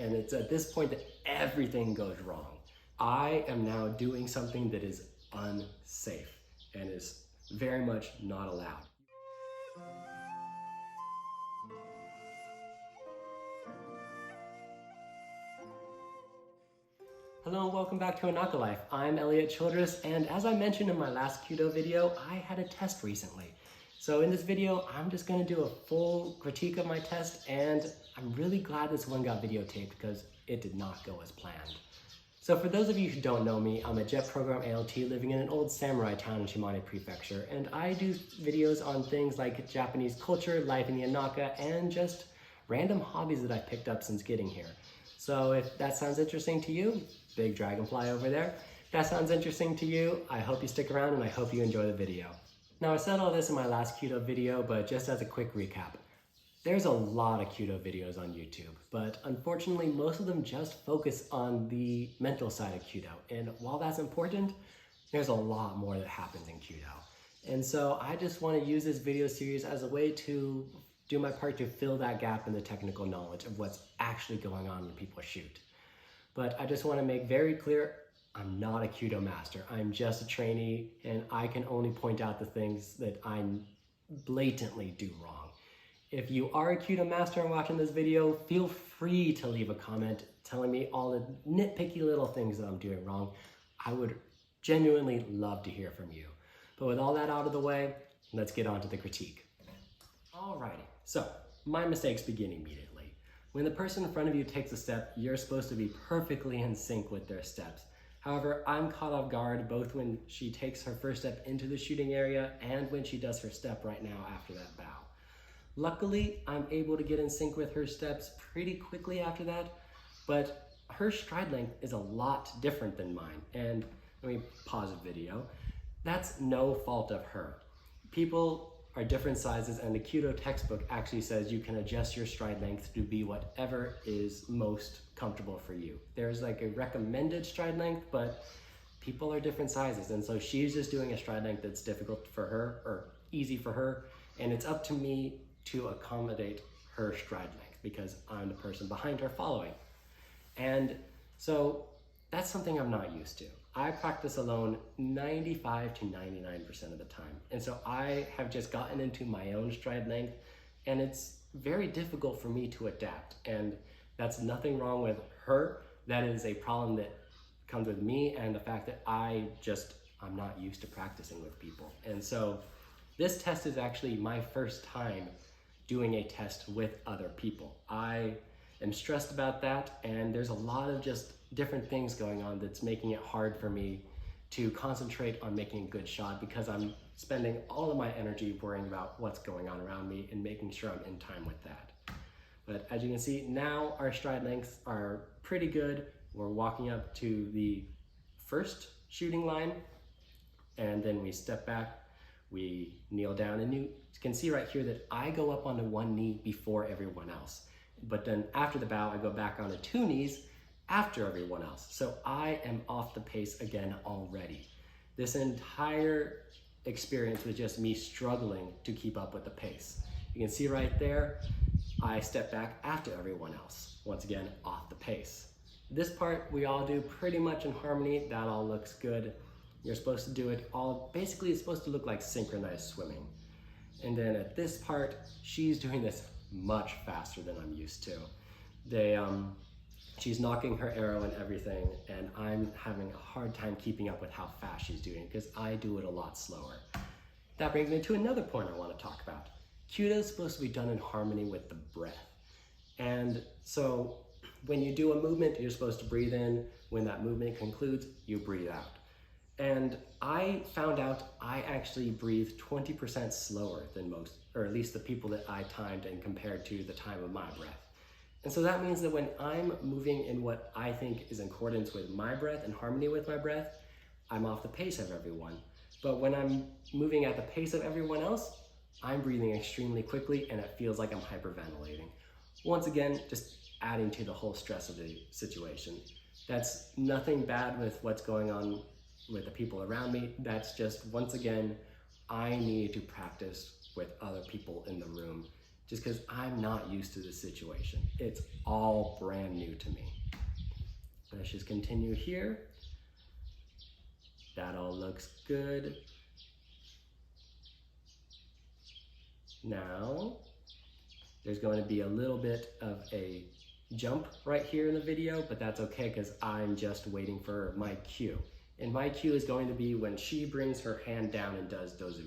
And it's at this point that everything goes wrong. I am now doing something that is unsafe and is very much not allowed. Hello and welcome back to Anaka Life. I'm Elliot Childress, and as I mentioned in my last kyudo video, I had a test recently. So in this video, I'm just gonna do a full critique of my test, and I'm really glad this one got videotaped because it did not go as planned. So for those of you who don't know me, I'm a JET program ALT living in an old samurai town in Shimane Prefecture, and I do videos on things like Japanese culture, life in the Anaka, and just random hobbies that I've picked up since getting here. So if that sounds interesting to you, big dragonfly over there, if that sounds interesting to you, I hope you stick around and I hope you enjoy the video. Now I said all this in my last kyudo video, but just as a quick recap, there's a lot of kyudo videos on YouTube, but unfortunately most of them just focus on the mental side of kyudo. And while that's important, there's a lot more that happens in kyudo. And so I just want to use this video series as a way to do my part to fill that gap in the technical knowledge of what's actually going on when people shoot. But I just want to make very clear, I'm not a kyudo master. I'm just a trainee, and I can only point out the things that I blatantly do wrong. If you are a kyudo master and watching this video, feel free to leave a comment telling me all the nitpicky little things that I'm doing wrong. I would genuinely love to hear from you. But with all that out of the way, let's get on to the critique. Alrighty, so my mistakes begin immediately. When the person in front of you takes a step, you're supposed to be perfectly in sync with their steps. However, I'm caught off guard both when she takes her first step into the shooting area and when she does her step right now after that bow. Luckily, I'm able to get in sync with her steps pretty quickly after that, but her stride length is a lot different than mine. And let me pause the video. That's no fault of her. People are different sizes, and the kyudo textbook actually says you can adjust your stride length to be whatever is most comfortable for you. There's like a recommended stride length, but people are different sizes, and so she's just doing a stride length that's difficult for her or easy for her, and it's up to me to accommodate her stride length because I'm the person behind her following. And so that's something I'm not used to. I practice alone 95 to 99% of the time. And so I have just gotten into my own stride length, and it's very difficult for me to adapt. And that's nothing wrong with her. That is a problem that comes with me and the fact that I'm not used to practicing with people. And so this test is actually my first time doing a test with other people. I am stressed about that, and there's a lot of just different things going on that's making it hard for me to concentrate on making a good shot because I'm spending all of my energy worrying about what's going on around me and making sure I'm in time with that. But as you can see, now our stride lengths are pretty good. We're walking up to the first shooting line, and then we step back, we kneel down, and you can see right here that I go up onto one knee before everyone else. But then after the bow, I go back onto two knees after everyone else. So I am off the pace again already. This entire experience was just me struggling to keep up with the pace. You can see right there, I step back after everyone else. Once again, off the pace. This part we all do pretty much in harmony. That all looks good. You're supposed to do it all, basically it's supposed to look like synchronized swimming. And then at this part, she's doing this much faster than I'm used to. She's knocking her arrow and everything, and I'm having a hard time keeping up with how fast she's doing because I do it a lot slower. That brings me to another point I want to talk about. Kyudo is supposed to be done in harmony with the breath. And so when you do a movement, you're supposed to breathe in. When that movement concludes, you breathe out. And I found out I actually breathe 20% slower than most, or at least the people that I timed and compared to the time of my breath. And so that means that when I'm moving in what I think is in accordance with my breath and harmony with my breath, I'm off the pace of everyone. But when I'm moving at the pace of everyone else, I'm breathing extremely quickly and it feels like I'm hyperventilating. Once again, just adding to the whole stress of the situation. That's nothing bad with what's going on with the people around me. That's just, once again, I need to practice with other people in the room just because I'm not used to this situation. It's all brand new to me. Let's just continue here. That all looks good. Now, there's going to be a little bit of a jump right here in the video, but that's okay because I'm just waiting for my cue. And my cue is going to be when she brings her hand down and does Dozu.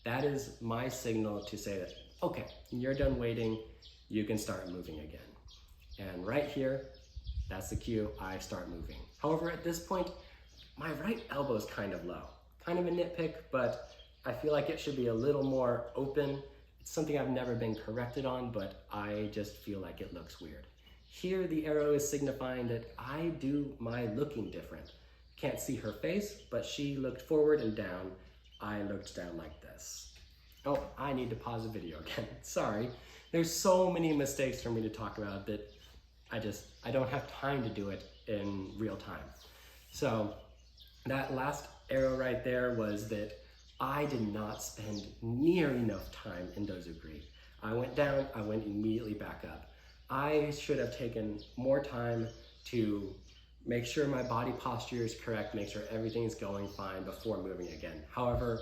That is my signal to say that, okay, you're done waiting, you can start moving again. And right here, that's the cue, I start moving. However, at this point, my right elbow is kind of low. Kind of a nitpick, but I feel like it should be a little more open. It's something I've never been corrected on, but I just feel like it looks weird. Here, the arrow is signifying that I do my looking different. Can't see her face, but she looked forward and down. I looked down like this. Oh, I need to pause the video again. Sorry. There's so many mistakes for me to talk about that I don't have time to do it in real time. So that last arrow right there was that I did not spend near enough time in Dozu. I went down, I went immediately back up. I should have taken more time to make sure my body posture is correct, make sure everything is going fine before moving again. However,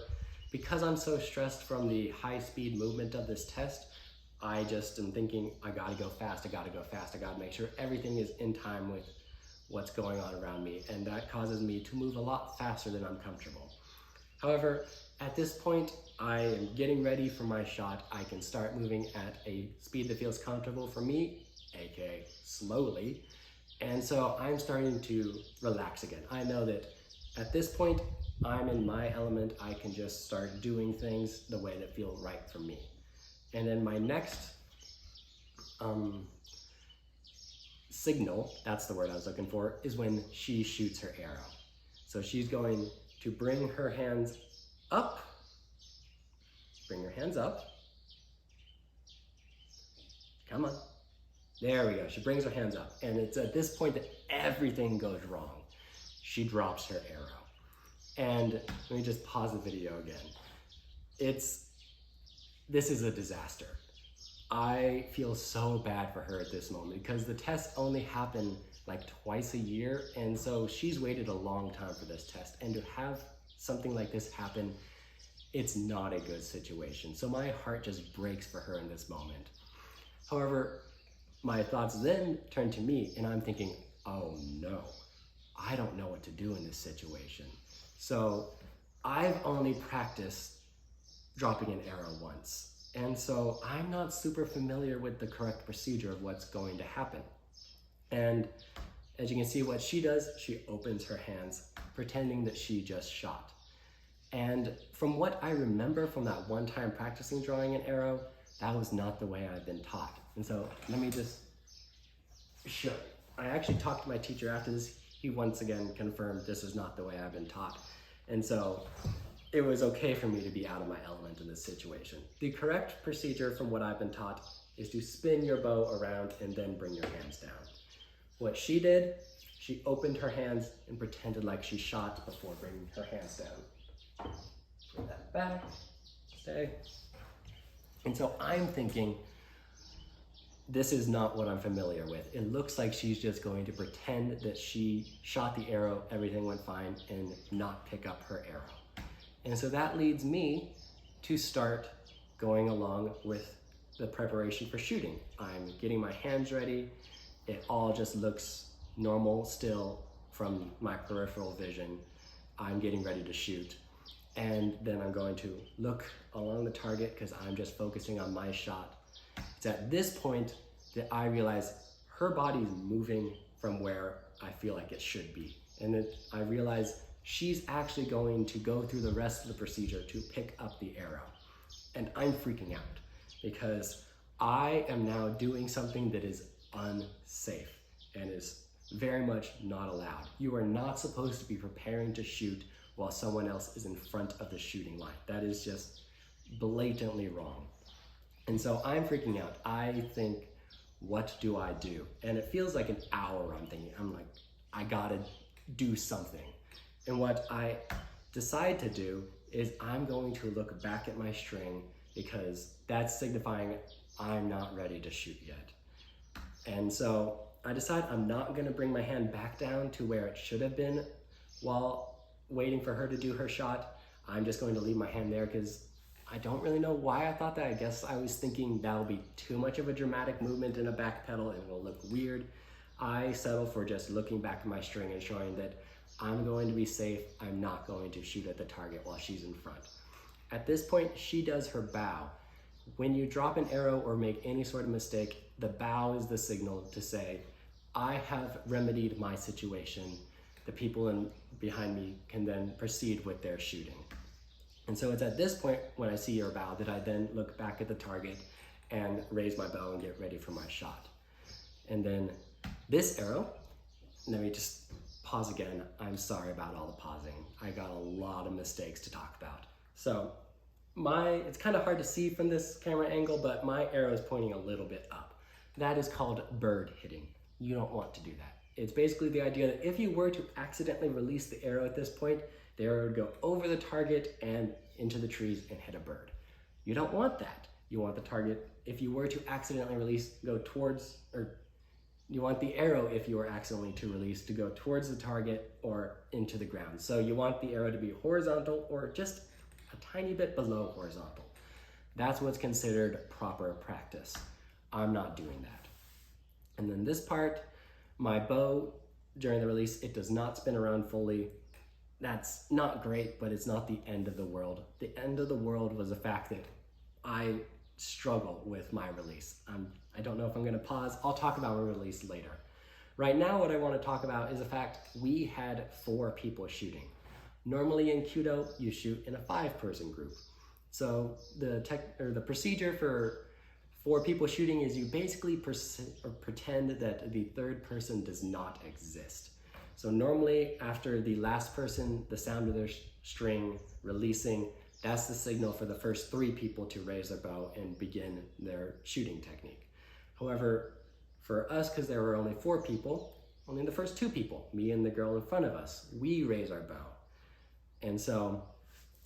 because I'm so stressed from the high speed movement of this test, I just am thinking, I gotta go fast, I gotta go fast, I gotta make sure everything is in time with what's going on around me, and that causes me to move a lot faster than I'm comfortable. However, at this point, I am getting ready for my shot. I can start moving at a speed that feels comfortable for me, aka slowly. And so I'm starting to relax again. I know that at this point, I'm in my element. I can just start doing things the way that feel right for me. And then my next signal, that's the word I was looking for, is when she shoots her arrow. So she's going to bring her hands up. Bring your hands up. Come on. There we go. She brings her hands up. And it's at this point that everything goes wrong. She drops her arrow. And let me just pause the video again. This is a disaster. I feel so bad for her at this moment because the tests only happen like twice a year. And so she's waited a long time for this test. And to have something like this happen, it's not a good situation. So my heart just breaks for her in this moment. However, my thoughts then turn to me and I'm thinking, oh no, I don't know what to do in this situation. So I've only practiced dropping an arrow once. And so I'm not super familiar with the correct procedure of what's going to happen. And as you can see, what she does, she opens her hands, pretending that she just shot. And from what I remember from that one time practicing drawing an arrow, that was not the way I've been taught. And so let me just show. I actually talked to my teacher after this. He once again confirmed this is not the way I've been taught. And so it was okay for me to be out of my element in this situation. The correct procedure from what I've been taught is to spin your bow around and then bring your hands down. What she did, she opened her hands and pretended like she shot before bringing her hands down. Bring that back, stay. And so I'm thinking, this is not what I'm familiar with. It looks like she's just going to pretend that she shot the arrow, everything went fine, and not pick up her arrow. And so that leads me to start going along with the preparation for shooting. I'm getting my hands ready. It all just looks normal still from my peripheral vision. I'm getting ready to shoot. And then I'm going to look along the target because I'm just focusing on my shot. It's at this point that I realize her body is moving from where I feel like it should be. And then I realize she's actually going to go through the rest of the procedure to pick up the arrow. And I'm freaking out because I am now doing something that is unsafe and is very much not allowed. You are not supposed to be preparing to shoot while someone else is in front of the shooting line. That is just blatantly wrong. And so I'm freaking out. I think, what do I do? And it feels like an hour I'm thinking. I'm like, I gotta do something. And what I decide to do is I'm going to look back at my string because that's signifying I'm not ready to shoot yet. And so I decide I'm not gonna bring my hand back down to where it should have been while waiting for her to do her shot. I'm just going to leave my hand there because I don't really know why I thought that. I guess I was thinking that'll be too much of a dramatic movement in a back pedal and it'll look weird. I settle for just looking back at my string and showing that I'm going to be safe. I'm not going to shoot at the target while she's in front. At this point, she does her bow. When you drop an arrow or make any sort of mistake, the bow is the signal to say, I have remedied my situation. The people behind me can then proceed with their shooting. And so it's at this point when I see her bow that I then look back at the target and raise my bow and get ready for my shot. And then this arrow, let me just pause again. I'm sorry about all the pausing. I got a lot of mistakes to talk about. So it's kind of hard to see from this camera angle, but my arrow is pointing a little bit up. That is called bird hitting. You don't want to do that. It's basically the idea that if you were to accidentally release the arrow at this point, the arrow would go over the target and into the trees and hit a bird. You don't want that. You want the target, if you were to accidentally release, go towards, or you want the arrow, if you were accidentally to release, to go towards the target or into the ground. So you want the arrow to be horizontal or just a tiny bit below horizontal. That's what's considered proper practice. I'm not doing that. And then this part, my bow during the release, it does not spin around fully. That's not great, but it's not the end of the world. The end of the world was the fact that I struggle with my release. I don't know if I'm gonna pause. I'll talk about my release later. Right now, what I wanna talk about is the fact we had 4 people shooting. Normally in kyudo, you shoot in a 5-person group. So the procedure for 4 people shooting is you basically pretend that the third person does not exist. So normally after the last person, the sound of their string releasing, that's the signal for the first 3 people to raise their bow and begin their shooting technique. However, for us, because there were only 4 people, only the first 2 people, me and the girl in front of us, we raise our bow. And so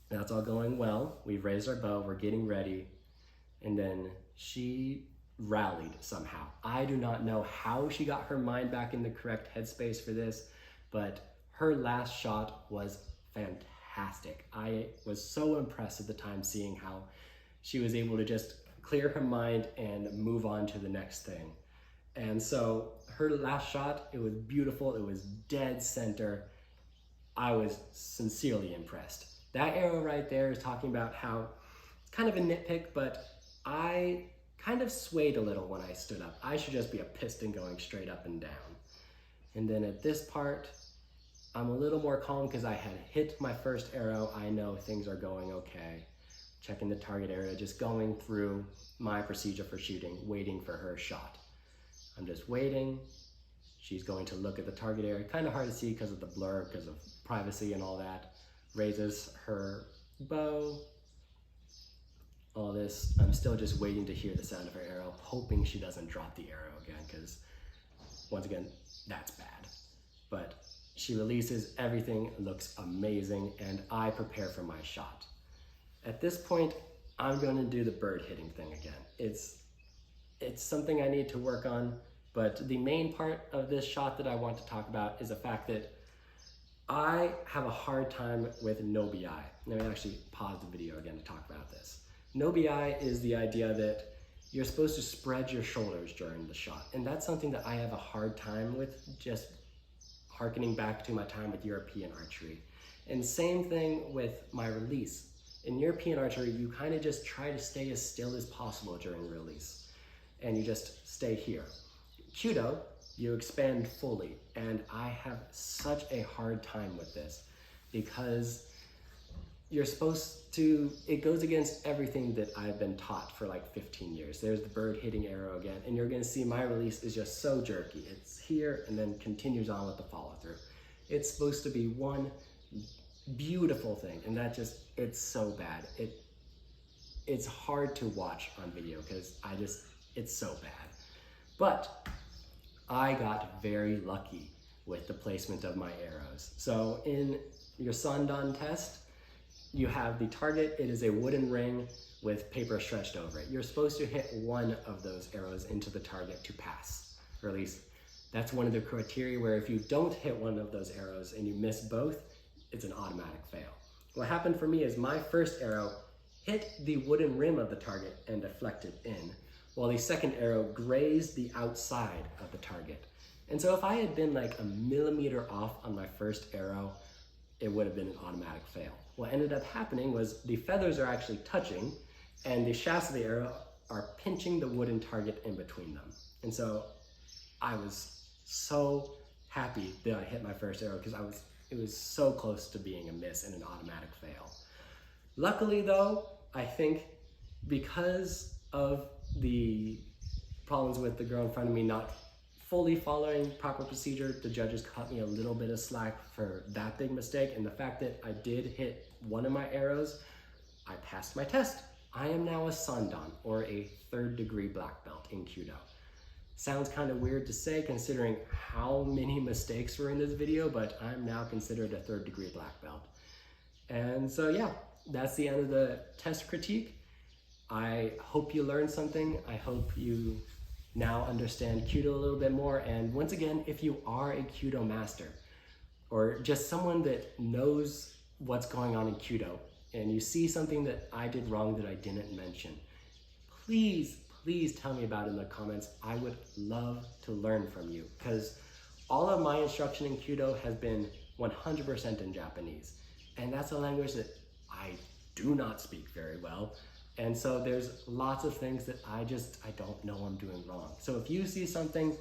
that's all going well. We've raised our bow, we're getting ready, and then she rallied somehow. I do not know how she got her mind back in the correct headspace for this, but her last shot was fantastic. I was so impressed at the time seeing how she was able to just clear her mind and move on to the next thing. And so her last shot, it was beautiful, it was dead center. I was sincerely impressed. That arrow right there is talking about how it's kind of a nitpick, but I kind of swayed a little when I stood up. I should just be a piston going straight up and down. And then at this part, I'm a little more calm because I had hit my first arrow. I know things are going okay. Checking the target area, just going through my procedure for shooting, waiting for her shot. I'm just waiting. She's going to look at the target area. Kind of hard to see because of the blur, because of privacy and all that. Raises her bow. All this. I'm still just waiting to hear the sound of her arrow, hoping she doesn't drop the arrow again, because once again, that's bad. But she releases, everything looks amazing, and I prepare for my shot. At this point, I'm going to do the bird hitting thing again. It's something I need to work on, but the main part of this shot that I want to talk about is the fact that I have a hard time with no-bi. Let me actually pause the video again to talk about this. No-bi is the idea that you're supposed to spread your shoulders during the shot, and that's something that I have a hard time with, just harkening back to my time with European archery. And same thing with my release. In European archery, you kind of just try to stay as still as possible during release, and you just stay here. Kyudo, you expand fully, and I have such a hard time with this because you're supposed to, it goes against everything that I've been taught for like 15 years. There's the bird hitting arrow again, and you're gonna see my release is just so jerky. It's here and then continues on with the follow through. It's supposed to be one beautiful thing, and that just, it's so bad. It's hard to watch on video because it's so bad. But I got very lucky with the placement of my arrows. So in your Sandan test, you have the target. It is a wooden ring with paper stretched over it. You're supposed to hit one of those arrows into the target to pass, or at least that's one of the criteria where if you don't hit one of those arrows and you miss both, it's an automatic fail. What happened for me is my first arrow hit the wooden rim of the target and deflected in, while the second arrow grazed the outside of the target. And so if I had been like a millimeter off on my first arrow, it would have been an automatic fail. What ended up happening was the feathers are actually touching and the shafts of the arrow are pinching the wooden target in between them. And so I was so happy that I hit my first arrow because it was so close to being a miss and an automatic fail. Luckily though, I think because of the problems with the girl in front of me not fully following proper procedure, the judges cut me a little bit of slack for that big mistake, and the fact that I did hit one of my arrows, I passed my test. I am now a Sandan, or a 3rd degree black belt in kyudo. Sounds kind of weird to say considering how many mistakes were in this video, but I'm now considered a 3rd degree black belt. And so yeah, that's the end of the test critique. I hope you learned something. I hope you now understand kyudo a little bit more. And once again, if you are a kyudo master or just someone that knows what's going on in kyudo and you see something that I did wrong that I didn't mention, please tell me about it in the comments. I would love to learn from you because all of my instruction in kyudo has been 100% in Japanese. And that's a language that I do not speak very well. And so there's lots of things that I don't know I'm doing wrong. So if you see something,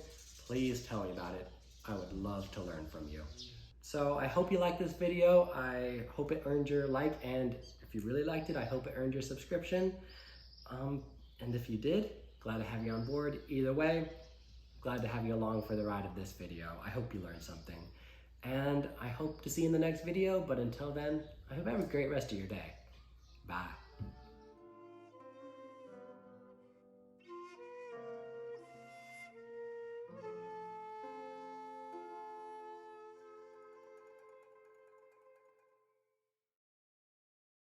please tell me about it. I would love to learn from you. So I hope you liked this video. I hope it earned your like, and if you really liked it, I hope it earned your subscription. And if you did, glad to have you on board. Either way, glad to have you along for the ride of this video. I hope you learned something. And I hope to see you in the next video, but until then, I hope you have a great rest of your day. Bye.